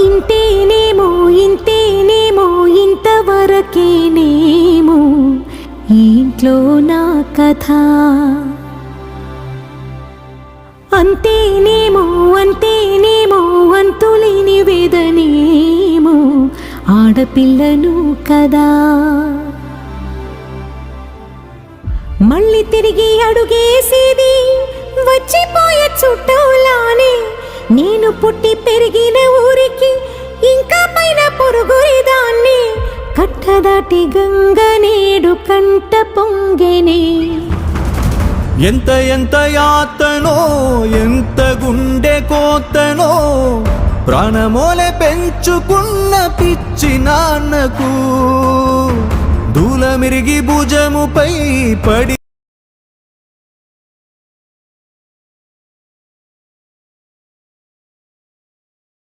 ఇంతేనేమో ఇంతేనేమో ఇంతవరకేనేమో ఈ ఇంట్లో నా కథ. అంతేనేమో అంతేనేమో అంతులేని వేదనేమో ఆడపిల్లను కదా. మళ్ళీ తిరిగి అడుగేసేది వచ్చిపోయే చుట్టూలానే. నేను పుట్టి పెరిగిన ఊరికి ఇంకా పైన పొరుగురిదాన్ని. కట్టదాటి గంగ నేడు కంట పొంగెనే. ఎంత ఎంత యాతనో ఎంత గుండె కోతనో ప్రాణమోలే పెంచుకున్న పిచ్చి నాన్నకు దూలమిరిగి భుజముపై పడి